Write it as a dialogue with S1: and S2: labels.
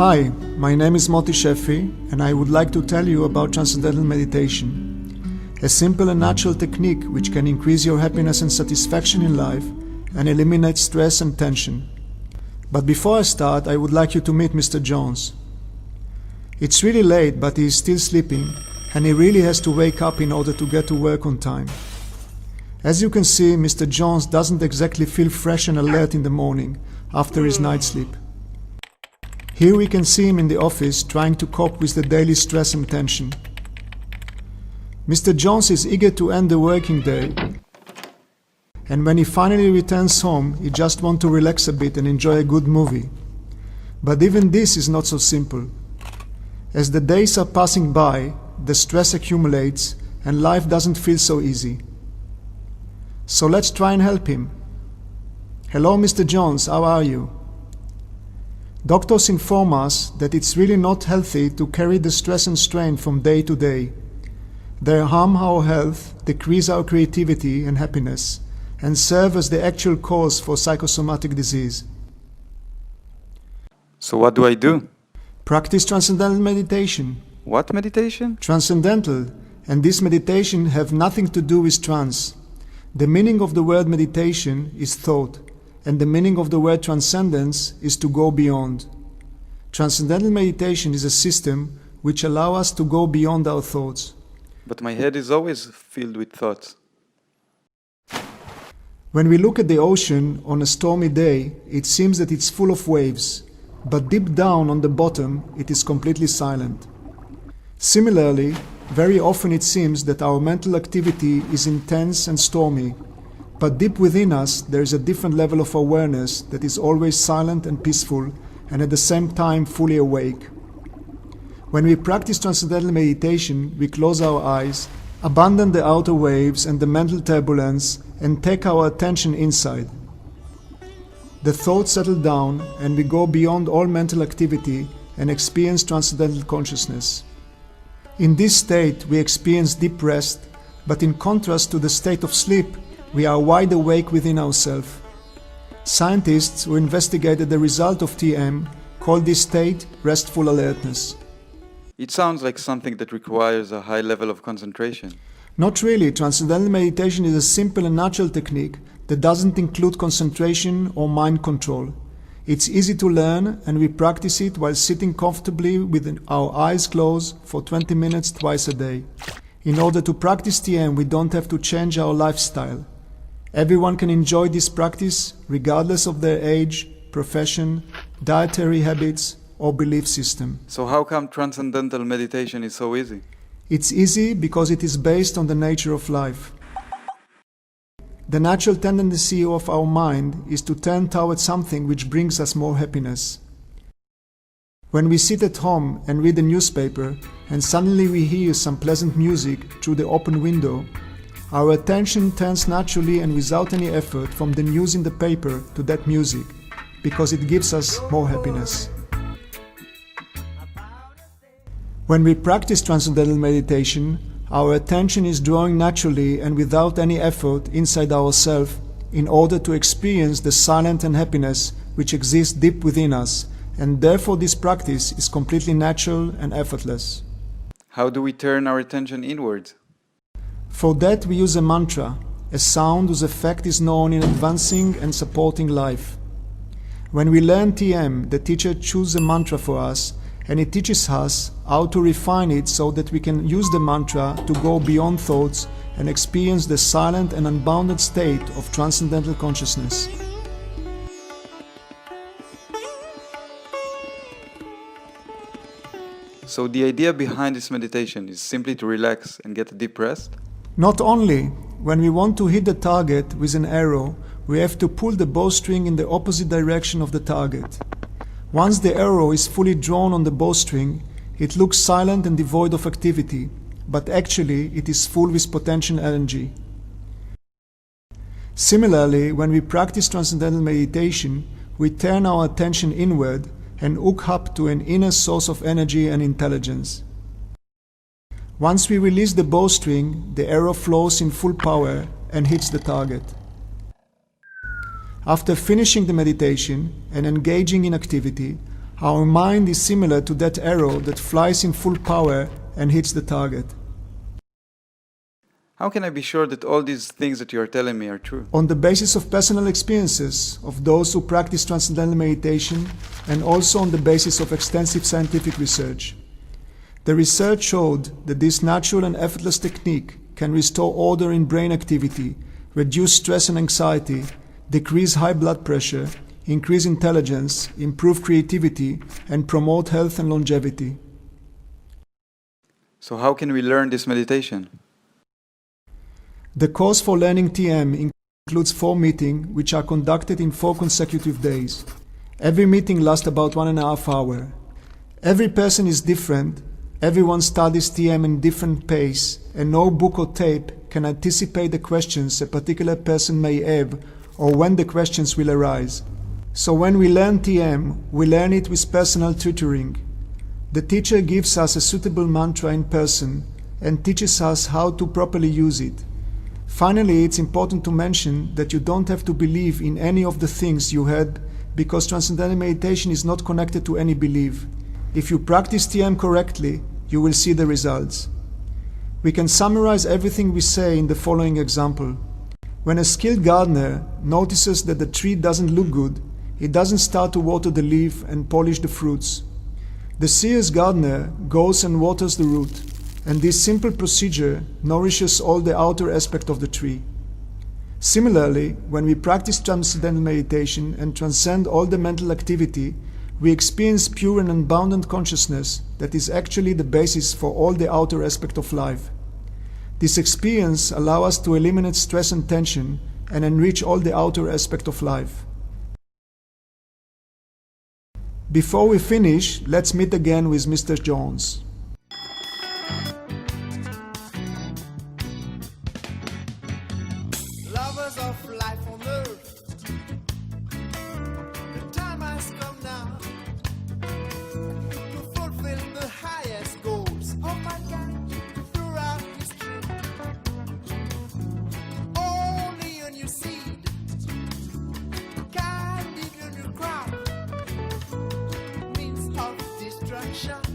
S1: Hi, my name is Moti Shefi, and I would like to tell you about Transcendental Meditation, a simple and natural technique which can increase your happiness and satisfaction in life and eliminate stress and tension. But before I start, I would like you to meet Mr. Jones. It's really late, but he is still sleeping, and he really has to wake up in order to get to work on time. As you can see, Mr. Jones doesn't exactly feel fresh and alert in the morning after his night sleep. Here we can see him in the office trying to cope with the daily stress and tension. Mr. Jones is eager to end the working day, and when he finally returns home, he just wants to relax a bit and enjoy a good movie. But even this is not so simple. As the days are passing by, the stress accumulates and life doesn't feel so easy. So let's try and help him. Hello, Mr. Jones, how are you? Doctors inform us that it's really not healthy to carry the stress and strain from day to day. They harm our health, decrease our creativity and happiness, and serve as the actual cause for psychosomatic disease.
S2: So what do I do?
S1: Practice Transcendental Meditation.
S2: What meditation?
S1: Transcendental, and this meditation have nothing to do with trance. The meaning of the word meditation is thought, and the meaning of the word transcendence is to go beyond. Transcendental meditation is a system which allows us to go beyond our thoughts.
S2: But my head is always filled with thoughts.
S1: When we look at the ocean on a stormy day, it seems that it's full of waves, but deep down on the bottom, it is completely silent. Similarly, very often it seems that our mental activity is intense and stormy, but deep within us there is a different level of awareness that is always silent and peaceful and at the same time fully awake. When we practice Transcendental Meditation, we close our eyes, abandon the outer waves and the mental turbulence, and take our attention inside. The thoughts settle down and we go beyond all mental activity and experience transcendental consciousness. In this state we experience deep rest, but in contrast to the state of sleep, we are wide awake within ourselves. Scientists who investigated the result of TM call this state restful alertness.
S2: It sounds like something that requires a high level of concentration.
S1: Not really. Transcendental meditation is a simple and natural technique that doesn't include concentration or mind control. It's easy to learn, and we practice it while sitting comfortably with our eyes closed for 20 minutes twice a day. In order to practice TM, we don't have to change our lifestyle. Everyone can enjoy this practice regardless of their age, profession, dietary habits, or belief system.
S2: So how come Transcendental Meditation is so easy?
S1: It's easy because it is based on the nature of life. The natural tendency of our mind is to turn towards something which brings us more happiness. When we sit at home and read a newspaper and suddenly we hear some pleasant music through the open window, our attention turns naturally and without any effort from the news in the paper to that music, because it gives us more happiness. When we practice Transcendental Meditation, our attention is drawing naturally and without any effort inside ourselves in order to experience the silence and happiness which exists deep within us, and therefore this practice is completely natural and effortless.
S2: How do we turn our attention inwards?
S1: For that we use a mantra, a sound whose effect is known in advancing and supporting life. When we learn TM, the teacher chooses a mantra for us, and it teaches us how to refine it so that we can use the mantra to go beyond thoughts and experience the silent and unbounded state of transcendental consciousness.
S2: So the idea behind this meditation is simply to relax and get a deep rest?
S1: Not only. When we want to hit the target with an arrow, we have to pull the bowstring in the opposite direction of the target. Once the arrow is fully drawn on the bowstring, it looks silent and devoid of activity, but actually it is full with potential energy. Similarly, when we practice Transcendental Meditation, we turn our attention inward and hook up to an inner source of energy and intelligence. Once we release the bowstring, the arrow flows in full power and hits the target. After finishing the meditation and engaging in activity, Our mind is similar to that arrow that flies in full power and hits the target.
S2: How can I be sure that all these things that you are telling me are true?
S1: On the basis of personal experiences of those who practice Transcendental Meditation, and also on the basis of extensive scientific research. The research showed that this natural and effortless technique can restore order in brain activity, reduce stress and anxiety, decrease high blood pressure, increase intelligence, improve creativity, and promote health and longevity.
S2: So how can we learn this meditation?
S1: The course for learning TM includes 4 meetings which are conducted in 4 consecutive days. Every meeting lasts about 1.5 hours. Every person is different, everyone studies TM in different pace, and no book or tape can anticipate the questions a particular person may have or when the questions will arise. So when we learn TM, we learn it with personal tutoring. The teacher gives us a suitable mantra in person and teaches us how to properly use it. Finally, it's important to mention that you don't have to believe in any of the things you heard, because Transcendental Meditation is not connected to any belief. If you practice TM correctly, you will see the results. We can summarize everything we say in the following example. When a skilled gardener notices that the tree doesn't look good, he doesn't start to water the leaf and polish the fruits. The serious gardener goes and waters the root, and this simple procedure nourishes all the outer aspect of the tree. Similarly, when we practice Transcendental Meditation and transcend all the mental activity, we experience pure and unbounded consciousness that is actually the basis for all the outer aspect of life. This experience allows us to eliminate stress and tension and enrich all the outer aspect of life. Before we finish, let's meet again with Mr. Jones.
S3: Lovers of life on earth, the time has come now to fulfill the highest goals of mankind throughout history. Only a new seed can give you new crop, means of destruction.